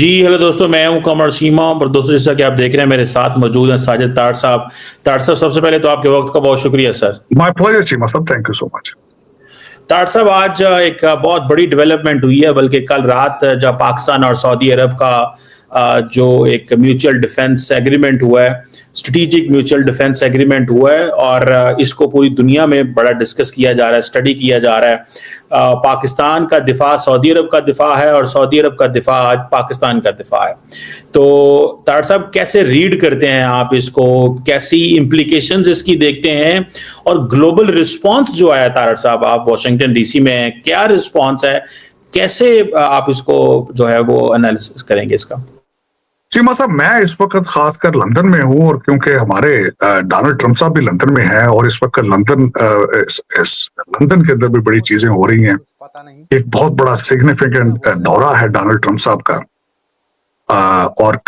जी hello दोस्तों, मैं हूं कमर सीमा और दोस्तों जैसा कि आप देख रहे हैं मेरे साथ मौजूद हैं साजिद तार साहब। तार साहब, सबसे पहले तो आपके वक्त का बहुत शुक्रिया सर। माय प्लेजर चीमा साहब, थैंक यू सो मच। तार साहब, आज एक बहुत बड़ी डेवलपमेंट हुई है, बल्कि कल रात जब पाकिस्तान और सऊदी अरब का जो एक म्यूचुअल डिफेंस एग्रीमेंट हुआ है, स्ट्रेटेजिक म्यूचुअल डिफेंस एग्रीमेंट हुआ है और इसको पूरी दुनिया में बड़ा डिस्कस किया जा रहा है, स्टडी किया जा रहा है। पाकिस्तान का दिफा सऊदी अरब का दिफा है और सऊदी अरब का दिफा आज पाकिस्तान का दिफा है। तो तार साहब, कैसे रीड करते हैं आप इसको, कैसी इम्प्लीकेशंस इसकी देखते हैं, और ग्लोबल रिस्पांस जो आया तार साहब, आप वाशिंगटन डीसी में हैं, क्या रिस्पांस है, कैसे आप इसको जो है वो एनालिसिस करेंगे इसका? चीमा साहब, मैं इस वक्त खासकर लंदन में हूं और क्योंकि हमारे डोनाल्ड ट्रंप साहब भी लंदन में हैं और इस वक्त लंदन के अंदर भी बड़ी चीजें हो रही हैं। एक बहुत बड़ा सिग्निफिकेंट दौरा है डोनाल्ड ट्रंप साहब का। और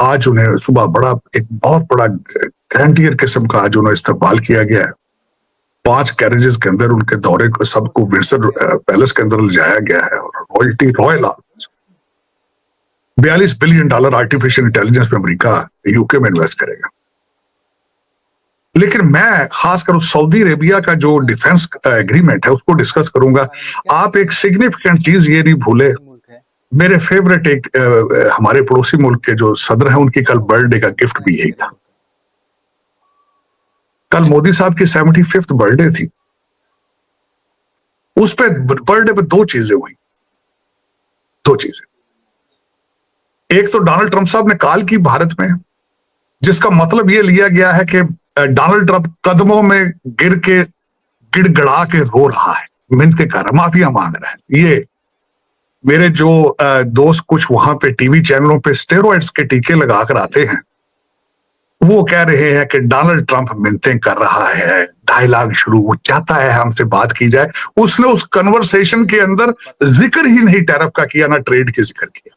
आज उन्हें सुबह एक बहुत बड़ा ग्रैंडियर किस्म का आज उन्हें इस्तकबाल किया गया है। 5 कैरेजेस के अंदर उनके दौरे को सबको विंडसर पैलेस के अंदर ले जाया गया है और रॉयल $42 बिलियन आर्टिफिशियल इंटेलिजेंस में अमेरिका यूके में इन्वेस्ट करेगा। लेकिन मैं खासकर सऊदी अरेबिया का जो डिफेंस एग्रीमेंट है उसको डिस्कस करूंगा। आप एक सिग्निफिकेंट चीज ये नहीं भूले, मेरे फेवरेट एक हमारे पड़ोसी मुल्क के जो सदर हैं उनकी कल बर्थडे का गिफ्ट भी यही था। कल मोदी साहब की 75th बर्थडे थी। उस पे बर्थडे पे 2 चीजें हुई। 2 चीजें, एक तो डोनाल्ड ट्रंप साहब ने कॉल की भारत में, जिसका मतलब यह लिया गया है कि डोनाल्ड ट्रंप कदमों में गिर के गिड़गड़ा के रो रहा है, मिन्नतें कर रहा है, माफिया मांग रहा है। ये मेरे जो दोस्त कुछ वहां पे टीवी चैनलों पे स्टेरॉइड्स के टीके लगाकर आते हैं, वो कह रहे हैं कि डोनाल्ड ट्रंप मिन्नतें कर रहा है, डायलॉग शुरू, वो चाहता है हमसे बात की जाए। उसने उस कन्वर्सेशन के अंदर जिक्र ही नहीं टैरिफ का किया, ना ट्रेड की जिक्र किया।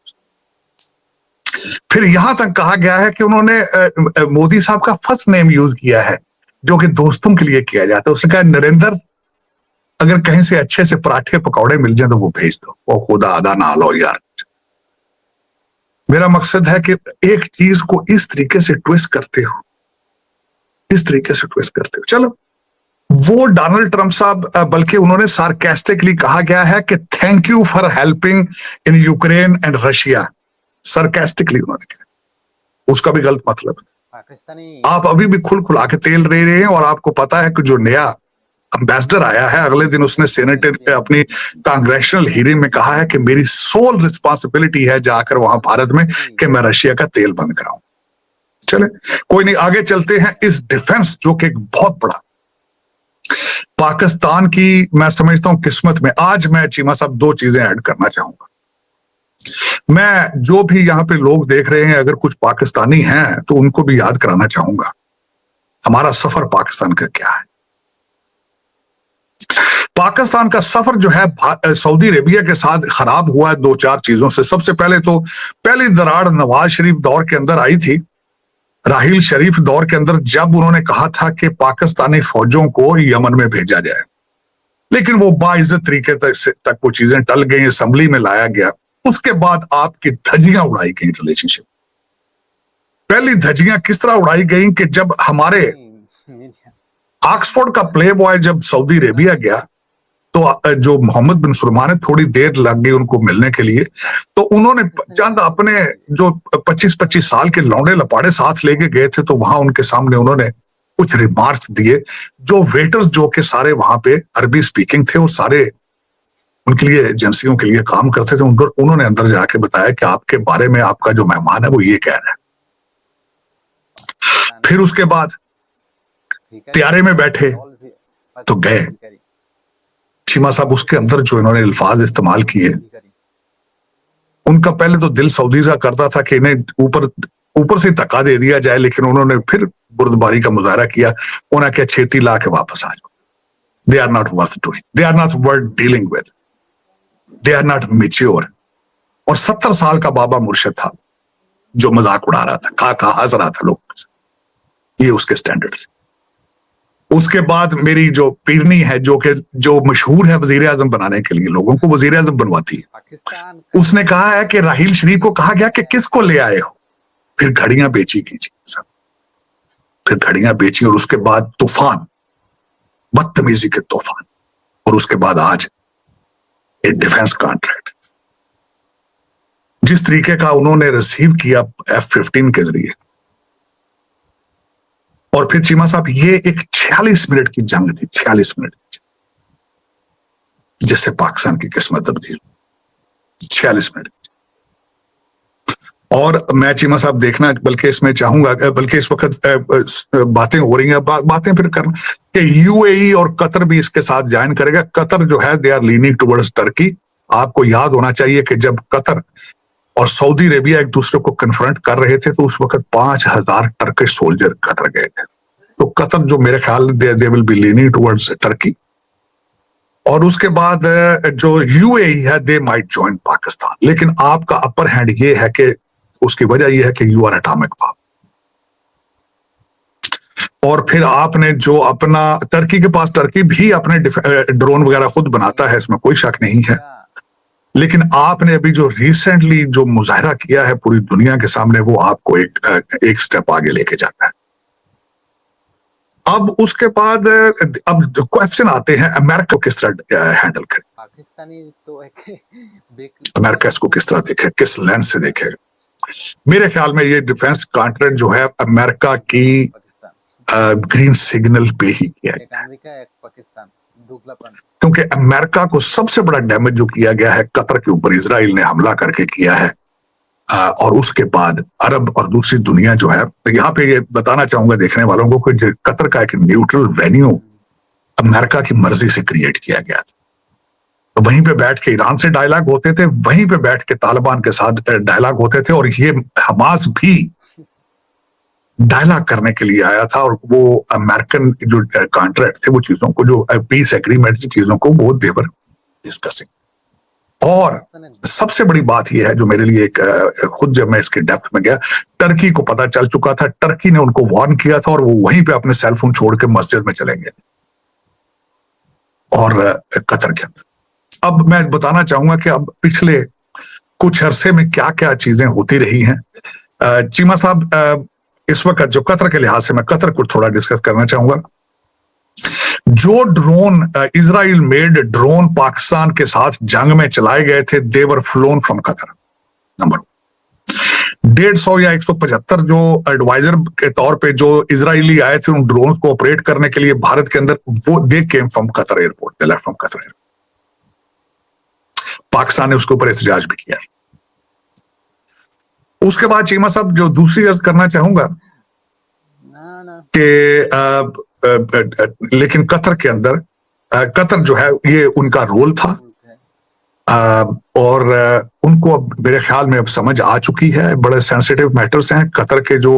फिर यहां तक कहा गया है कि उन्होंने मोदी साहब का फर्स्ट नेम यूज किया है, जो कि दोस्तों के लिए किया जाता है। उसने कहा, नरेंद्र, अगर कहीं से अच्छे से पराठे पकौड़े मिल जाए तो वो भेज दो, वो खुदा अदा ना लो यार। मेरा मकसद है कि एक चीज को इस तरीके से ट्विस्ट करते हो, इस तरीके से ट्विस्ट करते हो। चलो, वो डोनाल्ड ट्रंप साहब, बल्कि उन्होंने सार्केस्टिकली कहा गया है कि thank you for helping in Ukraine and Russia. Sarcastically उन्होंने कहा, उसका भी गलत मतलब है। आप अभी भी खुला के तेल ले रहे हैं और आपको पता है कि जो नया एम्बेसडर आया है, अगले दिन उसने सेनेटर अपनी कांग्रेशनल हियरिंग में कहा है कि मेरी सोल रिस्पॉन्सिबिलिटी है जाकर वहां भारत में कि मैं रशिया का तेल बंद कराऊं। चले, कोई नहीं, आगे चलते हैं। इस डिफेंस जो कि एक बहुत बड़ा पाकिस्तान की, मैं समझता हूं किस्मत में, आज मैं चीमा साहब 2 चीजें ऐड करना चाहूंगा। मैं जो भी यहाँ पे लोग देख रहे हैं, अगर कुछ पाकिस्तानी हैं तो उनको भी याद कराना चाहूंगा हमारा सफर पाकिस्तान का क्या है। पाकिस्तान का सफर जो है सऊदी अरेबिया के साथ खराब हुआ है 2-4 चीजों से। सबसे पहले तो पहली दरार नवाज शरीफ दौर के अंदर आई थी, राहील शरीफ दौर के अंदर, जब उन्होंने कहा था कि पाकिस्तानी फौजों को यमन में भेजा जाए। लेकिन वो बाइज्जत तरीके तक वो चीजें टल गई, असेंबली में लाया गया। उसके बाद आपकी धज्जियां उड़ाई गई रिलेशनशिप। पहली धज्जियां किस तरह उड़ाई गई कि जब हमारे ऑक्सफोर्ड का प्ले बॉय जब सऊदी अरेबिया गया तो जो मोहम्मद बिन सुलेमान है, थोड़ी देर लग गई उनको मिलने के लिए, तो उन्होंने चंद अपने जो 25-25 साल के लौंडे लपाड़े साथ लेके गए थे, तो वहां उनके सामने उन्होंने कुछ रिमार्क्स दिए। जो वेटर्स जो कि सारे वहां पे अरबी स्पीकिंग थे, वो सारे उनके लिए एजेंसियों के लिए काम करते थे। उन्होंने अंदर जाके बताया कि आपके बारे में आपका जो मेहमान है वो ये कह रहा है। फिर उसके बाद त्यारे में बैठे तो गए। चीमा साहब, उसके अंदर जो इन्होंने अल्फाज इस्तेमाल किए, उनका पहले तो दिल सऊदी सा करता था कि इन्हें ऊपर से धक्का दे दिया जाए, लेकिन उन्होंने फिर बुर्दबारी का मुजाहरा किया। उन्होंने क्या, छेती ला के वापस आ जाओ। They are not worth doing, they are not worth dealing with, they are not mature. और 70 साल का बाबा मुर्शिद था जो मजाक उड़ा रहा था, खा हंस रहा था लोगों से। ये उसके स्टैंडर्ड थे। उसके बाद मेरी जो पीरनी है जो मशहूर है वजीर आजम बनाने के लिए, लोगों को वजीर आजम बनवाती है, पाकिस्तान उसने कहा है कि राहील शरीफ को कहा गया कि किसको ले आए हो, फिर घड़ियां बेची कीजिए सब, फिर घड़ियां बेची और उसके बाद तूफान, बदतमीजी के तूफान, और उसके बाद आज एक डिफेंस कॉन्ट्रैक्ट जिस तरीके का उन्होंने रिसीव किया F-15 के जरिए। और फिर चीमा साहब ये एक 46 मिनट की जंग थी, 46 मिनट की, जिससे पाकिस्तान की किस्मत तब्दील, 46 मिनट। और मैं चीमा साहब देखना बल्कि इसमें चाहूंगा, बल्कि इस वक्त बातें हो रही हैं, बातें फिर करना कि यूएई और कतर भी इसके साथ ज्वाइन करेगा। कतर जो है they are leaning towards Turkey. आपको याद होना चाहिए कि जब कतर और सऊदी अरेबिया एक दूसरे को कन्फ्रंट कर रहे थे तो उस वक्त 5000 टर्किश सोल्जर कतर गए थे। तो कतर जो मेरे ख्याल they will be leaning towards Turkey. और उसके बाद जो यूएई है दे माइट जॉइन पाकिस्तान। लेकिन आपका अपर हैंड ये है कि उसकी वजह यह है कि यू आर एटॉमिक पावर। और फिर आपने जो अपना टर्की के पास, टर्की भी अपने ड्रोन वगैरह खुद बनाता है, इसमें कोई शक नहीं है। लेकिन आपने अभी जो रिसेंटली जो मुजाहरा किया है पूरी दुनिया के सामने, वो आपको एक स्टेप आगे लेके जाता है। अब उसके बाद अब क्वेश्चन आते हैं अमेरिका को किस तरह हैंडल करे, पाकिस्तानी तो अमेरिका इसको किस तरह देखे, किस लेंस से देखे। मेरे ख्याल में ये डिफेंस कॉन्ट्रैक्ट जो है अमेरिका की ग्रीन सिग्नल पे ही किया है, अमेरिका एक पाकिस्तान दोगलापन। क्योंकि अमेरिका को सबसे बड़ा डैमेज जो किया गया है कतर के ऊपर इजराइल ने हमला करके किया है, और उसके बाद अरब और दूसरी दुनिया जो है, यहाँ पे ये बताना चाहूंगा देखने वालों को कि कतर का एक न्यूट्रल वेन्यू अमेरिका की मर्जी से क्रिएट किया गया था। तो वहीं पे बैठ के ईरान से डायलॉग होते थे, वहीं पे बैठ के तालिबान के साथ डायलॉग होते थे, और ये हमास भी डायलॉग करने के लिए आया था। और वो अमेरिकन जो कॉन्ट्रैक्ट थे, वो चीजों को, जो पीस एग्रीमेंट की चीजों को, वो देवर डिस्कसिंग। और सबसे बड़ी बात यह है जो मेरे लिए खुद जब मैं इसके डेप्थ में गया, टर्की को पता चल चुका था, टर्की ने उनको वार्न किया था, और वो वहीं पे अपने सेलफोन छोड़ के मस्जिद में चले गए। और कतर के अंदर अब मैं बताना चाहूंगा कि अब पिछले कुछ अरसे में क्या क्या चीजें होती रही हैं। चीमा साहब, इस वक्त जो कतर के लिहाज से, मैं कतर को थोड़ा डिस्कस करना चाहूंगा। जो drone Israel made drone Pakistan के साथ जंग में चलाए गए थे, देवर फ्लोन फ्रॉम कतर। नंबर 150 या 175 जो एडवाइजर के तौर पे जो इजरायली आए थे उन ड्रोन को ऑपरेट करने के लिए भारत के अंदर, वो they came from Qatar airport, they left from Qatar airport. Pakistan ने उसके ऊपर एहतजाज भी किया। उसके बाद चीमा साहब जो दूसरी अर्ज करना चाहूंगा कि लेकिन कतर के अंदर, कतर जो है ये उनका रोल था, और उनको अब मेरे ख्याल में अब समझ आ चुकी है। बड़े सेंसिटिव मैटर्स हैं। कतर के जो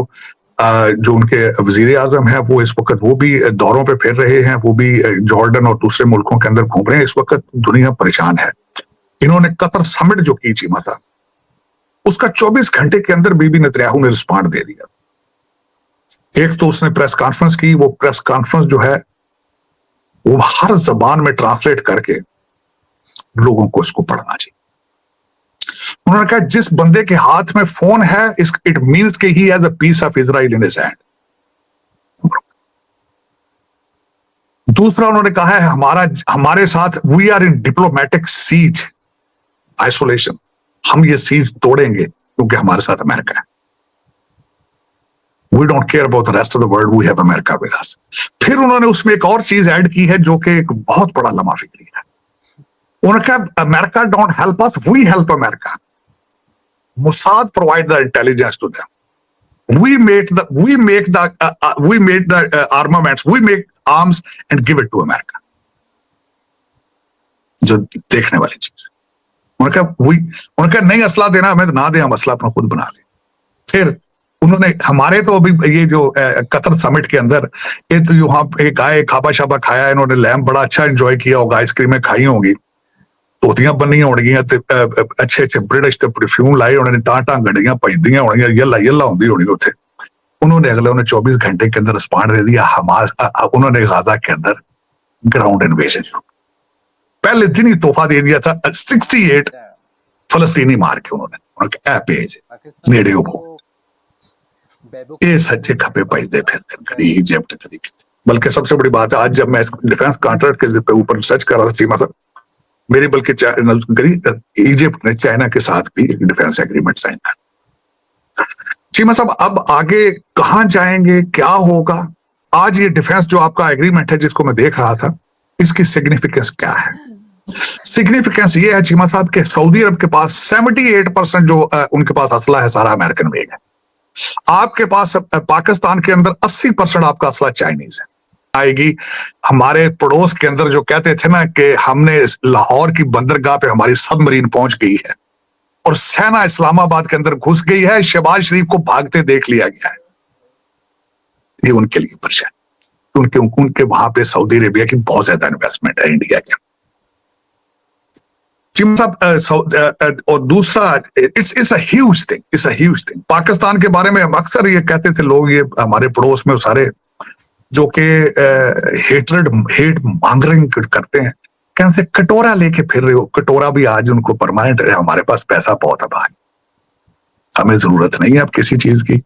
उनके वजीर आजम है, वो इस वक्त वो भी दौरों पे फिर रहे हैं, वो भी जॉर्डन और दूसरे मुल्कों के अंदर घूम रहे हैं। इस वक्त दुनिया परेशान है। इन्होंने कतर समिट जो की चीमा था, उसका 24 घंटे के अंदर बीबी नेतन्याहू ने रिस्पॉन्ड दे दिया। एक तो उसने प्रेस कॉन्फ्रेंस की, वो प्रेस कॉन्फ्रेंस जो है वो हर जबान में ट्रांसलेट करके लोगों को इसको पढ़ना चाहिए। उन्होंने कहा जिस बंदे के हाथ में फोन है, इट मीन्स कि he has a piece of Israel in his hand. दूसरा उन्होंने कहा है हमारे साथ we are in diplomatic seize isolation, हम ये सीज तोड़ेंगे क्योंकि हमारे साथ अमेरिका है। We don't care about the rest of the world, we have America with us. फिर उन्होंने उसमें एक और चीज ऐड की है जो कि एक बहुत बड़ा लम्हा फिक्री है। उन्होंने कहा America don't help us, we help America. Mossad provide the intelligence to them. We make the armaments, we make arms and give it to America. जो देखने वाली चीज। उन्होंने कहा नहीं असला देना हमें तो ना दे, हम असला अपना खुद बना ले। फिर उन्होंने हमारे तो अभी ये जो कतर समिट के अंदर ये तो यहाँ एक आए, खाबा शाबा खाया, इन्होंने लैम्प बड़ा अच्छा एंजॉय किया होगा, आइसक्रीमें खाई होंगी, तोतियां बनी होंगियां, अच्छे अच्छे ब्रिटिश परफ्यूम लाए होने, टाटा गड्डियां भजदियां होंगियां, यला यला होंदी होनी उत्थे। उन्होंने अगले 24 घंटे के अंदर रिस्पॉन्ड दे दिया। हमास उन्होंने गाजा के अंदर ग्राउंड इन्वेजन पहले दिन ही तोहफा दे दिया था। 68 फलस्तीनी मार के उन्होंने भेज नेड़े हो ये सच्चे खपे पैदे फिरते कभी इजिप्ट कभी। बल्कि सबसे बड़ी बात है, आज जब मैं डिफेंस कॉन्ट्रैक्ट के ऊपर रिसर्च कर रहा था चीमा साहब, मेरी बल्कि इजिप्ट ने चाइना के साथ भी डिफेंस एग्रीमेंट साइन कर। चीमा साहब अब आगे कहां जाएंगे, क्या होगा? आज ये डिफेंस जो आपका एग्रीमेंट है जिसको मैं देख रहा था, इसकी सिग्निफिकेंस क्या है? सिग्निफिकेंस ये है चीमा साहब के सऊदी अरब के पास 78% जो उनके पास असला है सारा अमेरिकन मेड है। आपके पास पाकिस्तान के अंदर 80% आपका असला चाइनीज है। आएगी हमारे पड़ोस के अंदर जो कहते थे ना कि हमने लाहौर की बंदरगाह पे हमारी सबमरीन पहुंच गई है और सेना इस्लामाबाद के अंदर घुस गई है, शहबाज शरीफ को भागते देख लिया गया है। ये उनके लिए परेशान, उनके वहां पे सऊदी अरेबिया की बहुत ज्यादा इन्वेस्टमेंट है इंडिया के। और दूसरा it's a huge thing. Pakistan के बारे में हम अक्सर ये कहते थे लोग, ये हमारे पड़ोस में सारे जो कि हेट मॉन्गरिंग करते हैं, कहते कटोरा लेके फिर रहे हो। कटोरा भी आज उनको परमानेंट है। हमारे पास पैसा बहुत है भाई, हमें जरूरत नहीं है अब किसी चीज की।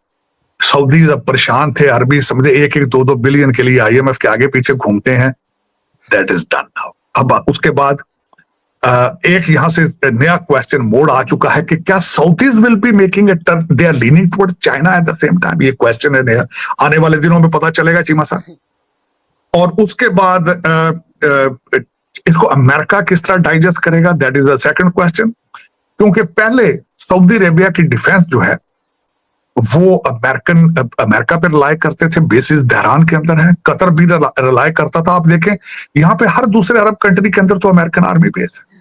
सऊदी अब परेशान थे, अरबी समझे 1-2 बिलियन के लिए IMF के आगे पीछे घूमते हैं। That is done now. अब उसके बाद एक यहां से नया क्वेश्चन मोड़ आ चुका है कि क्या Saudis will be making a turn, they are leaning toward China at the same time. ये क्वेश्चन है नया, आने वाले दिनों में पता चलेगा चीमा साहब। और उसके बाद इसको अमेरिका किस तरह डाइजेस्ट करेगा, that is the second question. क्योंकि पहले सऊदी अरेबिया की डिफेंस जो है वो अमेरिका पे रिलाय करते थे, बेसिस बहरान के अंदर है। कतर भी रिलाय करता था। आप देखें यहां पे हर दूसरे अरब कंट्री के अंदर तो अमेरिकन आर्मी बेस है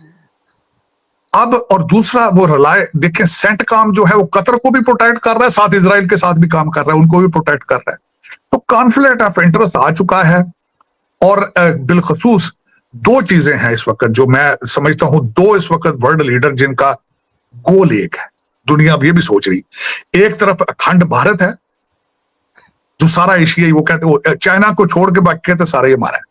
अब। और दूसरा वो रिलाय देखें, सेंटकॉम जो है वो कतर को भी प्रोटेक्ट कर रहा है, साथ इजराइल के साथ भी काम कर रहा है, उनको भी प्रोटेक्ट कर रहा है। तो कॉन्फ्लिक्ट ऑफ इंटरेस्ट आ चुका है। और बिलखसूस 2 चीजें हैं इस वक्त जो मैं समझता हूं, 2 इस वक्त वर्ल्ड लीडर जिनका गोल एक है, दुनिया अब ये भी सोच रही। एक तरफ अखंड भारत है जो सारा एशिया, वो कहते हैं चाइना को छोड़ के बाकी कहते सारा ये हमारा है।